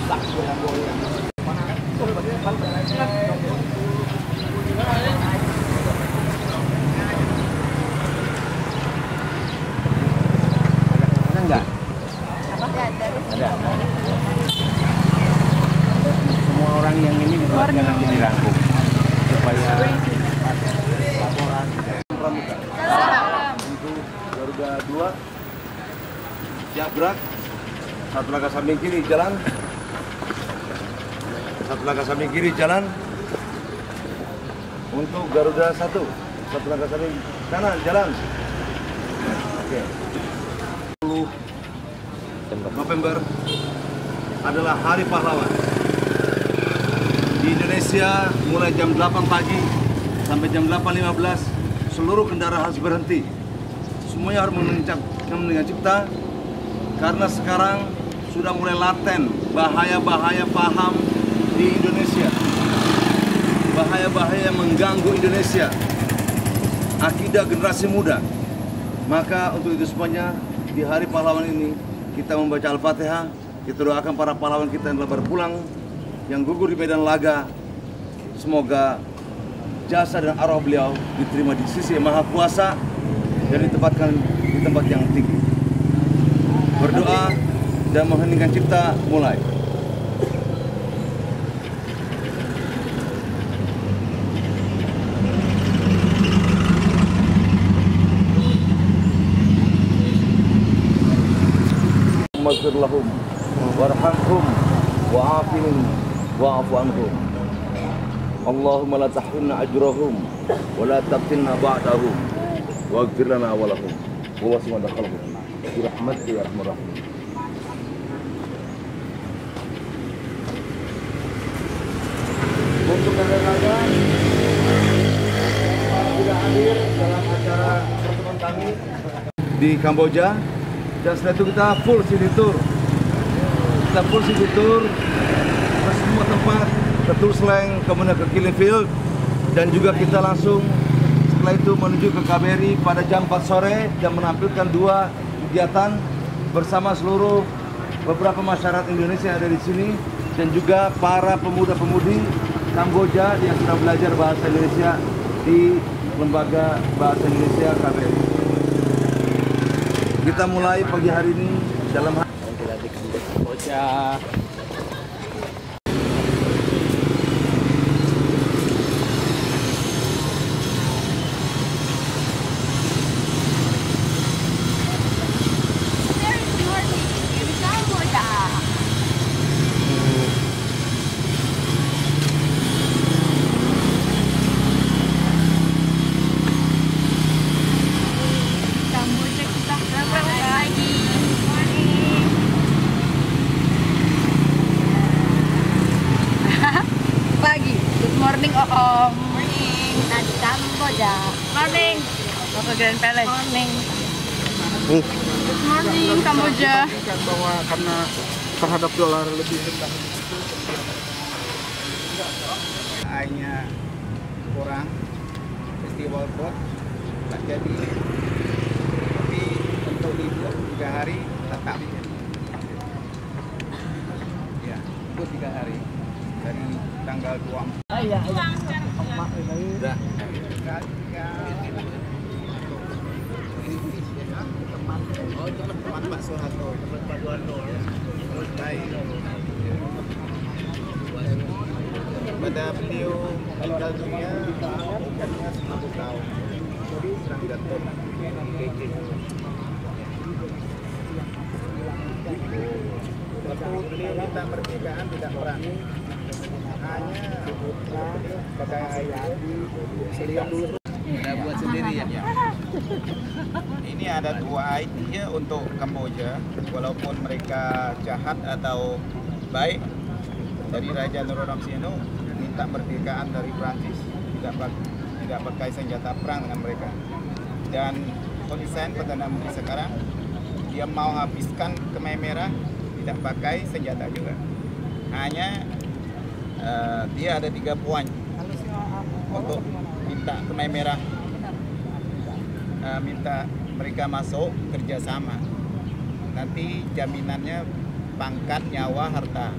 Enggak? Ada. Semua orang yang ini dibuatkan nanti dirangkum supaya laporan pramuka. Untuk Garuda 2 siap gerak. Satu langkah samping kiri jalan. Satu langkah samping kiri jalan. Untuk Garuda 1 satu langkah samping kanan jalan. Oke. 10 November adalah Hari Pahlawan. Di Indonesia mulai jam 8 pagi sampai jam 8.15 seluruh kendaraan harus berhenti. Semuanya harus mendengar cipta karena sekarang sudah mulai laten bahaya-bahaya paham di Indonesia. Bahaya-bahaya yang mengganggu Indonesia. Akidah generasi muda. Maka untuk itu semuanya di Hari Pahlawan ini kita membaca Al-Fatihah, kita doakan para pahlawan kita yang telah berpulang, yang gugur di medan laga. Semoga jasa dan arwah beliau diterima di sisi Yang Maha Kuasa dan ditempatkan di tempat yang tinggi. Berdoa dan mengheningkan cipta mulai. Maghfir lahum warhamhum wa'afihim wa'afu anhum. Allahumma la tahrimna ajrahum wa la taftinna ba'dahum waghfir lana wa lahum wa wasi' ma dakhalhum bi rahmatika ya arhamar rahimin. Untuk rekan-rekan sudah hadir dalam acara pertemuan kami di Kamboja. Dan setelah itu kita full city tour. Kita full city tour ke semua tempat, ke Tuol Sleng, kemudian ke Killing Field, dan juga kita langsung setelah itu menuju ke KBRI pada jam 4 sore dan menampilkan 2 kegiatan bersama seluruh beberapa masyarakat Indonesia yang ada di sini dan juga para pemuda-pemudi Kamboja yang sudah belajar bahasa Indonesia di Lembaga Bahasa Indonesia KBRI. Kita mulai pagi hari ini dalam Kamboja. Morning, Om. Morning. Nadi Kamboja. Morning. Bapak Grand Palace. Morning. Good morning, Kamboja. Bahwa karena terhadap dolar lebih rendah. Airnya kurang, festival boat tak jadi. Tapi untuk libur 3 hari tetap. Ya, itu 3 hari. Dari tanggal 24. Iya. Sudah. Teman Pak Soeharto. Baik. Pada beliau meninggal dunia umurnya 90 tahun. Sedang jatuh. Waktu beliau minta kemerdekaan tidak berani. Hanya pakai air seliam dulu. Ada buat sendiri ya? Ini ada 2 idea untuk Kamboja, walaupun mereka jahat atau baik. Dari Raja Norodom Sihanouk minta kemerdekaan dari Prancis, tidak pakai senjata perang dengan mereka. Dan Hun Sen Perdana Menteri sekarang dia mau habiskan Khmer Merah, tidak pakai senjata juga. Hanya dia ada 3 poin untuk minta Khmer Merah, minta mereka masuk kerjasama. Nanti jaminannya pangkat, nyawa, harta.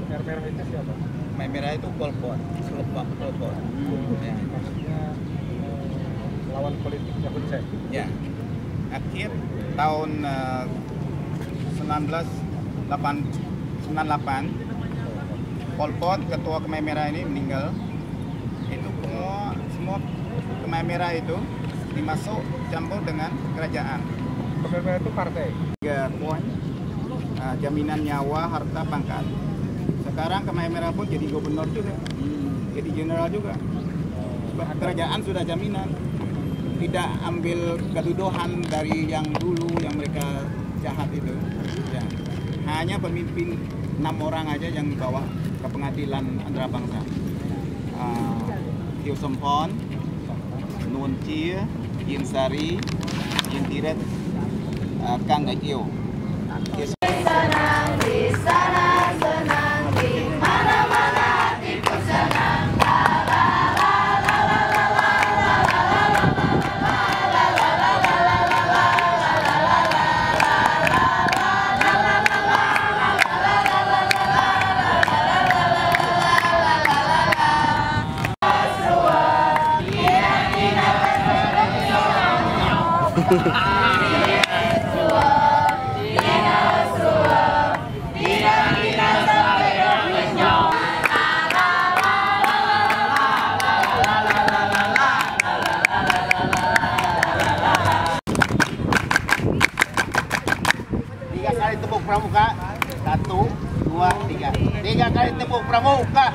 Merah itu siapa? Merah itu Pol Pot, Pol Pot. Ya. Maksudnya lawan politiknya Hun Sen. Ya. Akhir tahun 1998 Pol Pot, ketua Khmer Merah ini meninggal. Itu semua Khmer Merah itu dimasuk campur dengan kerajaan. Khmer Merah itu partai. 3 poin, jaminan nyawa, harta, pangkat. Sekarang Khmer Merah pun jadi gubernur juga, jadi jenderal juga. Kerajaan sudah jaminan, tidak ambil kedudukan dari yang dulu yang mereka jahat itu. Ya. Hanya pemimpin 6 orang aja yang dibawa ke pengadilan antara bangsa. Thieu Sompon, Nuon Chea, Yin Sari, Yin Tiret, Kang Ngai Kieu. Senang di sana, senang di mana-mana, hatiku senang. Kali tepuk pramuka, 1, 2, 3. 3 kali tepuk pramuka.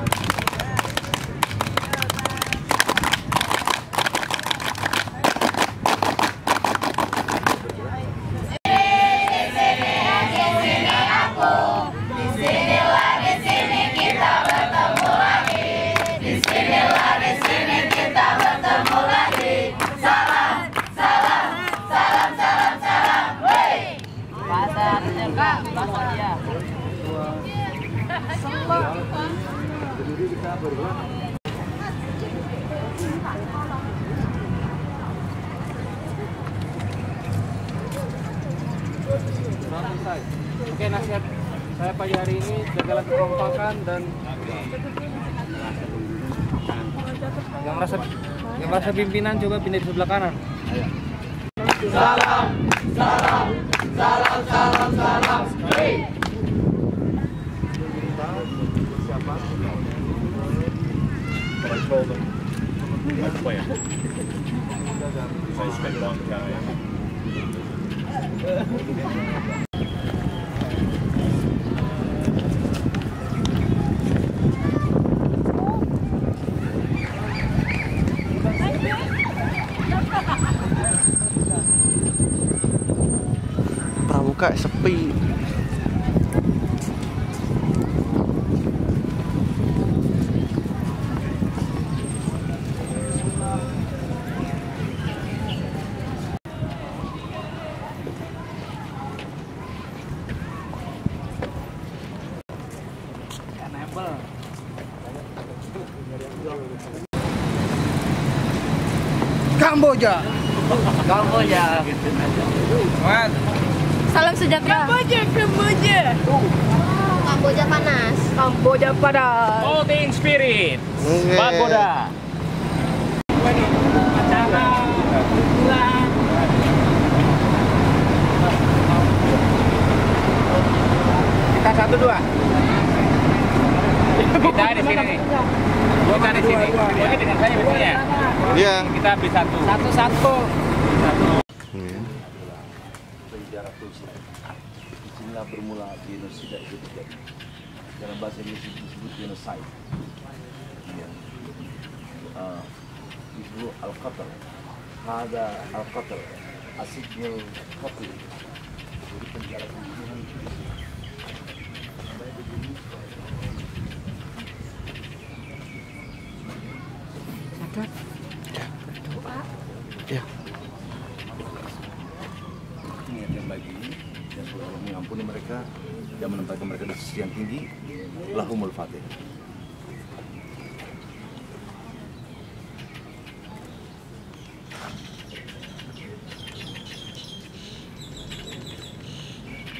Oke, nasihat saya pagi hari ini jagalah kekompakan dan yang merasa pimpinan coba pindah di sebelah kanan. Salam, salam, salam, salam, salam. Siapa? I told them my plan. I spent a long time. Pramuka sepi. Kamboja. Salam sejahtera. Kamboja panas. Kamboja panas. Fighting spirit. Pagoda. Kita 1, 2. Kita di sini nih. Kita di sini. Oke, dengan saya biasanya. Iya. Kita beli satu. Satu. Sejarah Tulsi. Disinilah bermula genosida itu terjadi. Dalam bahasa Inggris disebut genocide. Ya. Disebut al-qatl. Ada al-qatl. Asidil qatl. Jadi penjara pembunuhan. Ya. Niat yang baik ini dan Allah mengampuni mereka dan menempatkan mereka di sisi yang tinggi. Lahumul Fatih.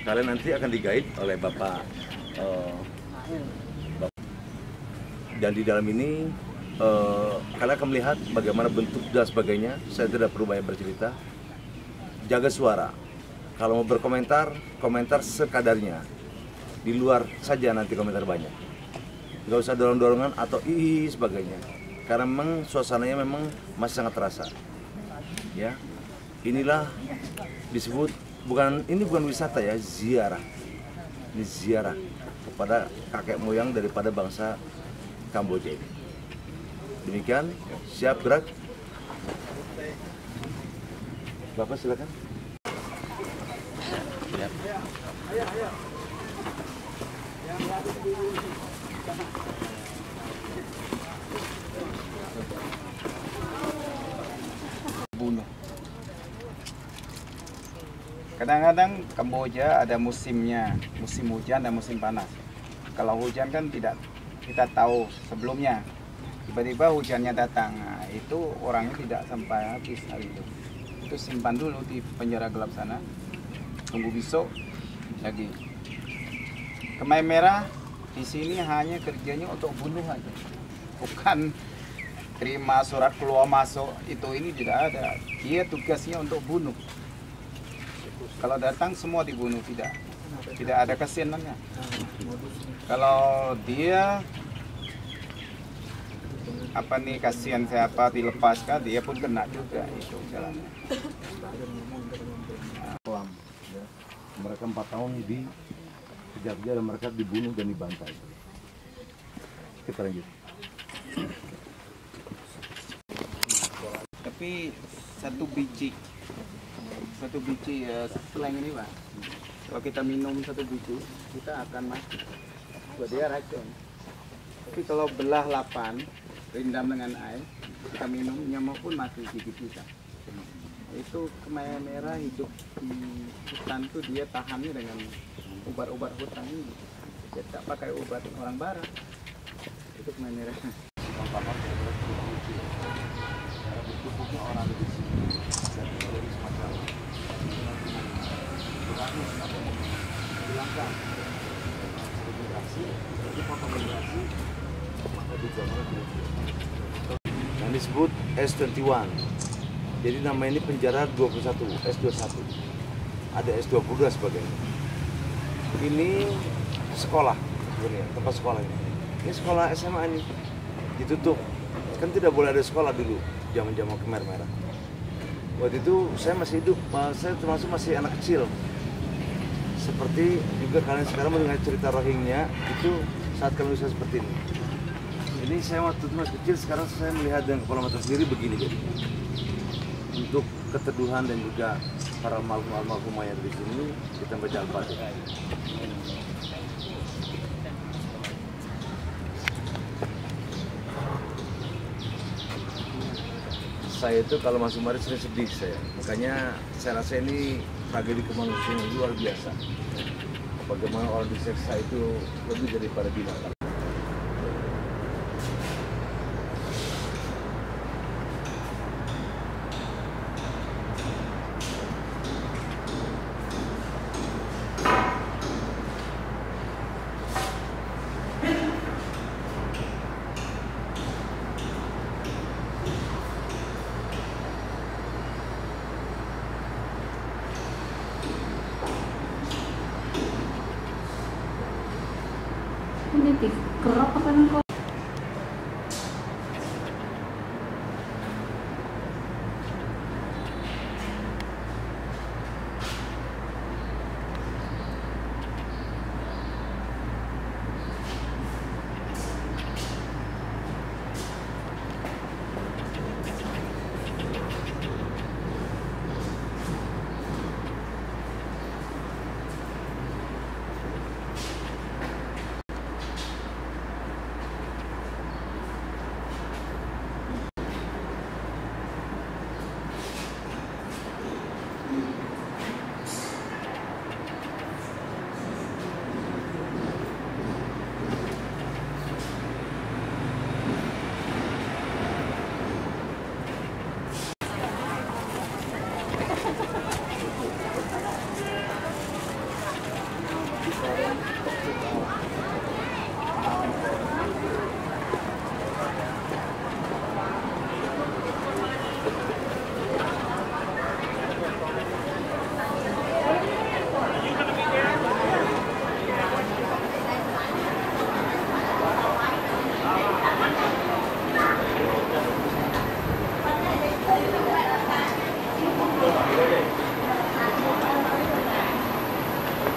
Kalian nanti akan digait oleh Bapak Dan di dalam ini kalian akan melihat bagaimana bentuk dan sebagainya. Saya tidak perlu banyak bercerita. Jaga suara. Kalau mau berkomentar, komentar sekadarnya. Di luar saja nanti komentar banyak. Nggak usah dorong-dorongan atau sebagainya. Karena memang suasananya memang masih sangat terasa. Ya, inilah disebut ini bukan wisata ya, ziarah. Ini ziarah kepada kakek moyang daripada bangsa Kamboja ini. Demikian, siap gerak. Bapak silakan. Bunuh. Kadang-kadang Kamboja ada musimnya, musim hujan dan musim panas. Kalau hujan kan tidak kita tahu sebelumnya. Tiba-tiba hujannya datang, nah, itu orangnya tidak sampai habis hari itu. Itu simpan dulu di penjara gelap sana, tunggu besok lagi. Kemai merah di sini hanya kerjanya untuk bunuh aja, bukan terima surat keluar masuk ini tidak ada. Dia tugasnya untuk bunuh. Kalau datang semua dibunuh, tidak ada kasihannya. Kalau dia kasihan siapa dilepaskan, dia pun kena juga, itu jalannya. Mereka 4 tahun dikejar-kejar dan mereka dibunuh dan dibantai. Kita lanjut. Tapi satu biji selain ini Pak, kalau kita minum satu biji kita akan mati. Buat dia racun. Tapi kalau belah 8 rindam dengan air, kita minum, nyamuk pun mati gigit kita. Itu kemai merah hidup di hutan tuh dia tahannya dengan obat-obat hutan ini. Dia tak pakai obat orang barat. Itu kemai merah. Yang disebut S21. Jadi nama ini penjara 21, S21. Ada S20 dan sebagainya. Ini sekolah, sebenarnya tempat sekolah ini. Ini sekolah SMA ini ditutup. Kan tidak boleh ada sekolah dulu, zaman-zaman Khmer Merah. Waktu itu saya masih hidup, saya termasuk masih anak kecil. Seperti juga kalian sekarang mendengar cerita Rohingya, itu saat kalian usaha seperti ini. Ini saya waktu itu masih kecil, sekarang saya melihat dengan kepala mata sendiri begini jadi. Untuk keteduhan dan juga para almarhum mayat di sini, kita baca Al-Fatihah. Saya itu kalau masuk mari sering sedih saya, makanya saya rasa ini tragedi kemanusiaan yang luar biasa. Bagaimana orang diseksa itu lebih daripada binatang. Ini dikerok apa nengko?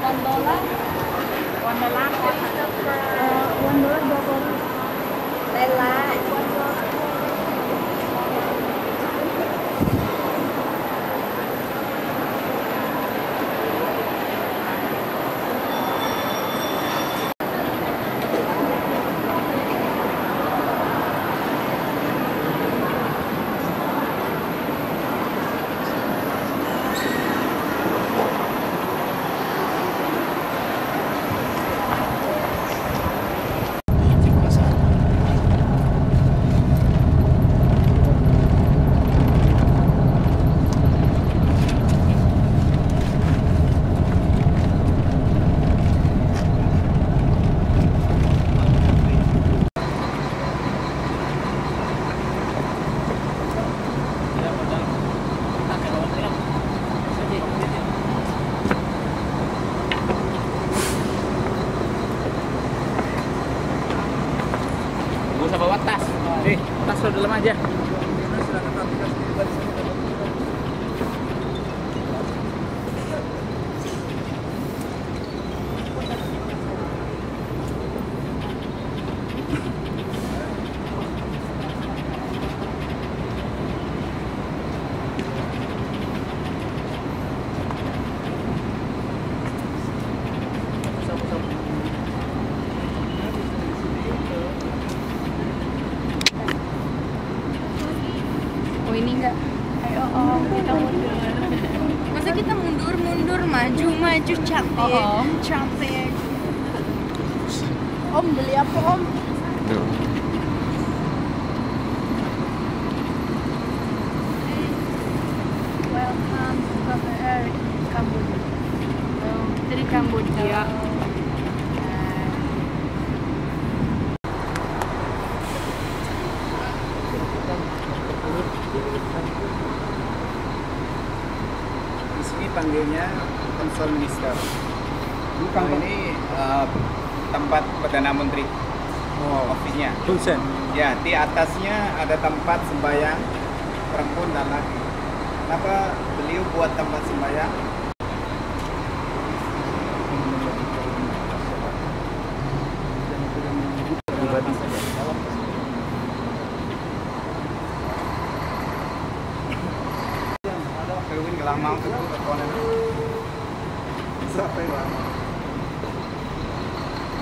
Gak usah bawa tas. Nih, tas lo dalam aja. Ini enggak. Ayo Om, kita mundur. Masa kita mundur, maju, cantik. Cantik. Om beli apa Om? Welcome to KBR Kamboja. Kita di Kamboja. Di sini panggilnya Konsul Minister. Nah, ini tempat Perdana Menteri. Ofisnya. Punsen. Ya, di atasnya ada tempat sembahyang perempuan dan laki. Kenapa beliau buat tempat sembahyang? Pribadi saja. Kewin gelamang itu kekonen. Siapa yang lama?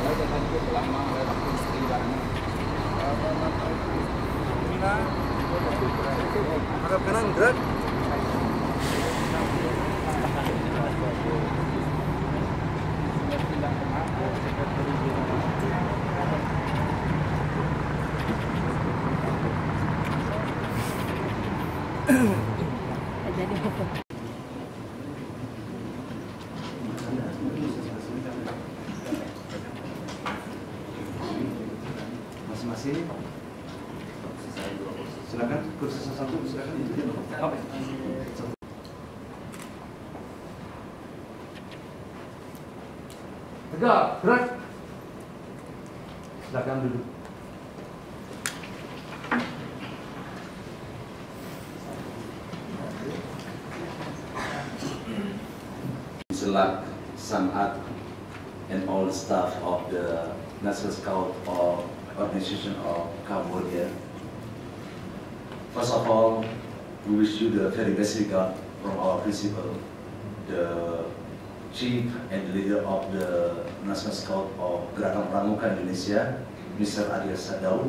Ada tadi gelamang, ada istri barang. Harap kanan gerak. Jadi foto. Masing-masing. Silakan kursi satu, silakan. Tegak, gerak. Silakan duduk. Selak, Sanat, and all the staff of the National Scout or Organization of Cambodia. First of all, we wish you the very best regard from our principal, the chief and leader of the National Scout of Gerakan Pramuka Indonesia, Mr. Adil Sadau.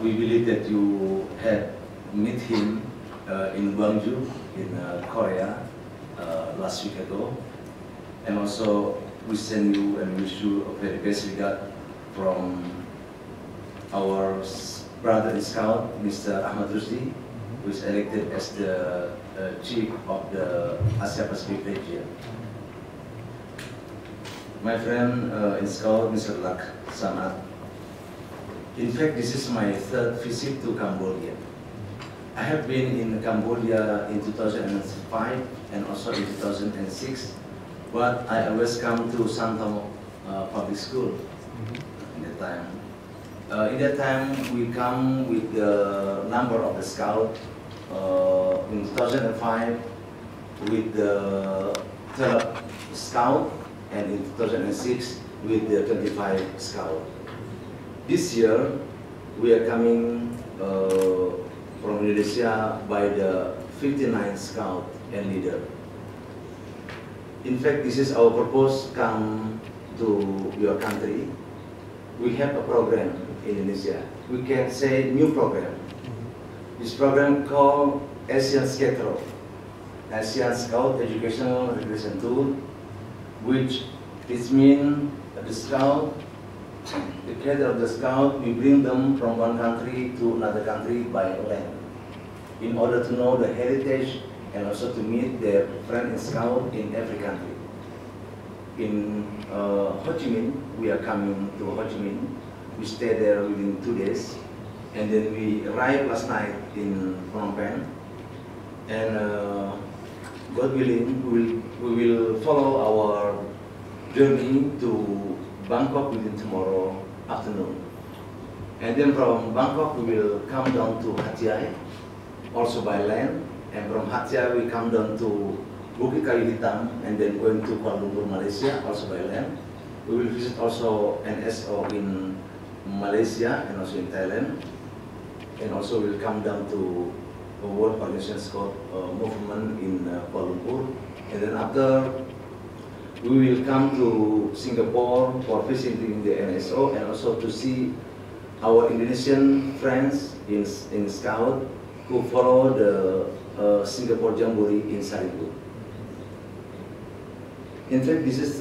We believe that you had met him in Gwangju, in Korea, last week ago, and also we send you and wish you a very best regard from our brother in Scout, Mr. Ahmad Rusdi, who is elected as the chief of the Asia Pacific region. My friend in Scout, Mr. Lak Sanat. In fact, this is my third visit to Cambodia. I have been in Cambodia in 2005 and also in 2006, but I always come to Santong Public School in that time. In that time, we come with the number of the Scout in 2005 with the Scout, and in 2006 with the 25 Scout. This year, we are coming from Indonesia by the 59 Scout and leader. In fact, this is our purpose, come to your country. We have a program in Indonesia. We can say new program. This program called Asian Scout, Asian Scout Educational Recreation Tour, which means the Scout, the cadre of the Scout, we bring them from one country to another country by land, in order to know the heritage and also to meet their friend in Scout in every country. In Ho Chi Minh, we are coming to Ho Chi Minh. We stay there within 2 days, and then we arrived last night in Phnom Penh. And God willing, we will follow our journey to Bangkok within tomorrow afternoon. And then from Bangkok, we will come down to Hat Yai, also by land. And from Hat Yai, we come down to Bukit Kayu Hitam, and then going to Kuala Lumpur, Malaysia, also by land. We will visit also NSO in Malaysia and also in Thailand. And also we'll come down to the World Organization Scout movement in Kuala Lumpur. And then after, we will come to Singapore for visiting the NSO and also to see our Indonesian friends in Scout who follow the Singapore Jamboree in Saripur. In fact, this is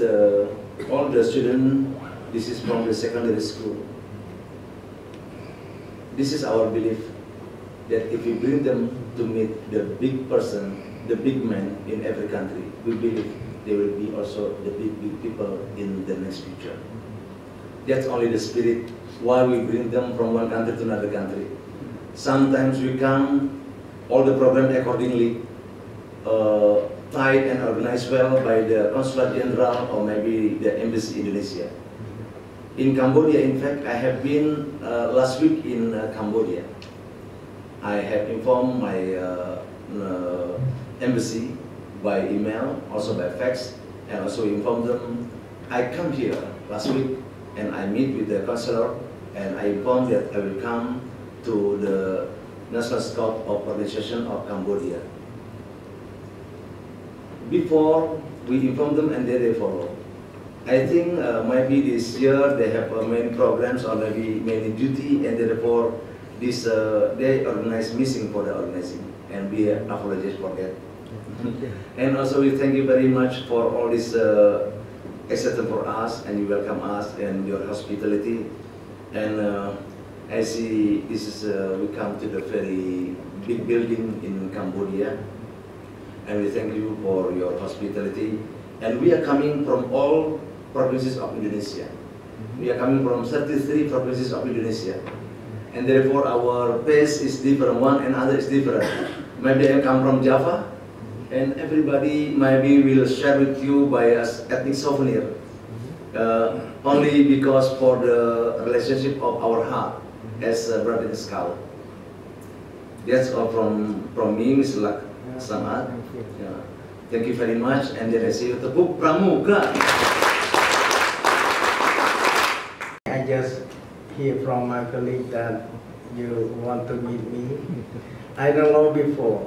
all the students, this is from the secondary school. This is our belief that if we bring them to meet the big person, the big man in every country, we believe they will be also the big people in the next future. That's only the spirit why we bring them from one country to another country. Sometimes we come, all the program accordingly, tied and organized well by the Consulate General or maybe the Embassy Indonesia. In Cambodia, in fact, I have been last week in Cambodia. I have informed my embassy by email, also by fax, and also informed them I come here last week and I meet with the consular and I informed that I will come to the National Scout Organization of Cambodia. Before we inform them and then they follow. I think maybe this year they have many programs or maybe many duty, and therefore this they organize missing for the organizing, and we apologize for that. And also we thank you very much for all this acceptance for us, and you welcome us and your hospitality. And I see this is we come to the very big building in Cambodia, and we thank you for your hospitality. And we are coming from all provinces of Indonesia. We are coming from 33 provinces of Indonesia. And therefore our pace is different, one and other is different. Maybe I come from Java, and everybody maybe will share with you by an ethnic souvenir. Only because for the relationship of our heart as a brother in Scout. That's all from me, Mr. Lak Samad. Thank you very much, and then I see you tepuk pramuka. I just hear from my colleague that you want to meet me. I don't know before.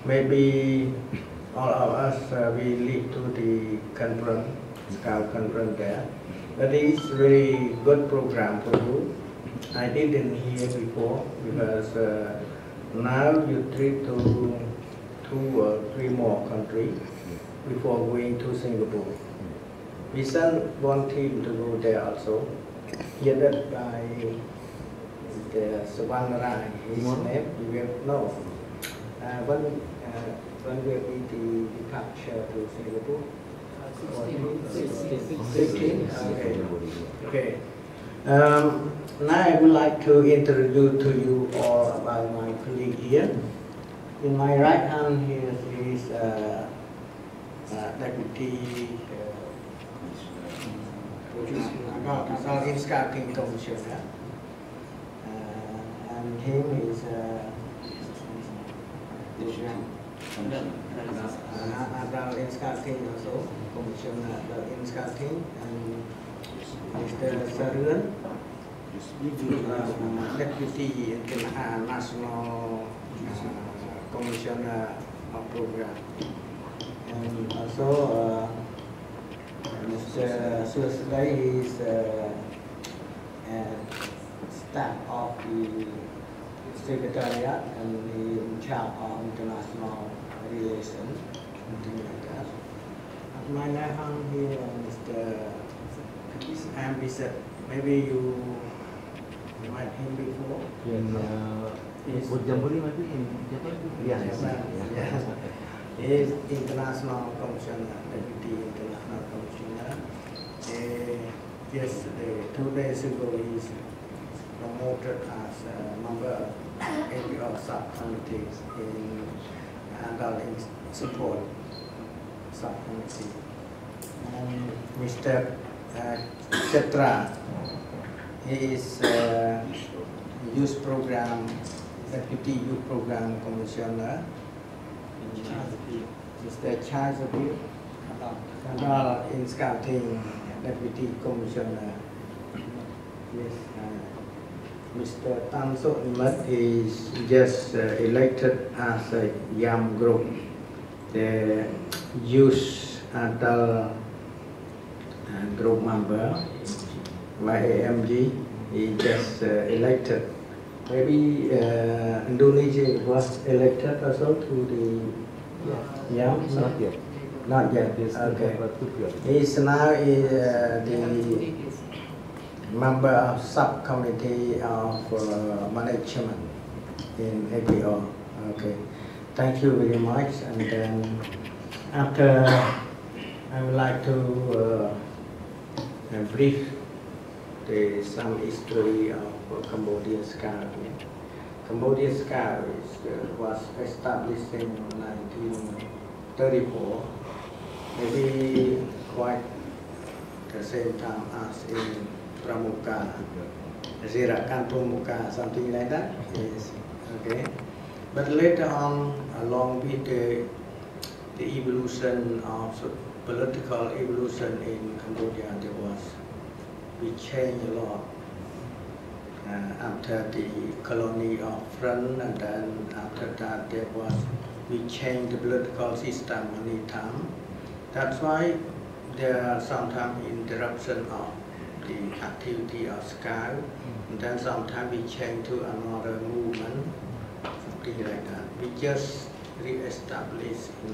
Maybe all of us we lead to the conference, Scout conference there. But it's really good program for you. I didn't hear before because now you trip to 2 or 3 more countries before going to Singapore. We sent one team to go there also, headed by the Savannarai, his name, you will know. When will be the departure to Singapore? 16. Okay. Now I would like to introduce to you all about my colleague here. In my right hand here is Deputy in Scouting Commissioner, and him is Adal in Scouting also Commissioner. Commissioner in Scouting, and Mr. Saruan, Deputy National Commissioner of Program, and also Mr. Suesday is staff of the Secretariat and in charge of international relations, something like that. At my left hand here, Mr. Ambisset, maybe you met him before. Yes. Jamboree maybe in Japan? Yes. He is international commissioner, deputy international commissioner. Yesterday, 2 days ago, he is promoted as a member of APO subcommittees in adult support subcommittee. And Mr. Chetra, he is youth program, deputy youth program commissioner. Mr. Charles Abir, adult in Scouting, deputy commissioner. Yes. Mr. Tan Sok Nimat is just elected as a YAM group, the youth adult group member by AMG. He just elected. Maybe Indonesia was elected also to the YAM? Not yet. Not yet. Okay. He is now the member of subcommittee of management in APO. Okay, thank you very much. And then after, I would like to brief some history of Cambodian Scout. Cambodian Scout was established in 1934, maybe quite the same time as in Pramuka, Zirakan Pramuka, something like that. Yes. Okay. But later on, along with the evolution of political evolution in Cambodia, we changed a lot. After the colony of France, and then after that we changed the political system many times. That's why there are sometimes interruption of the activity of Scout, and then sometimes we change to another movement, something like that. We just re-established in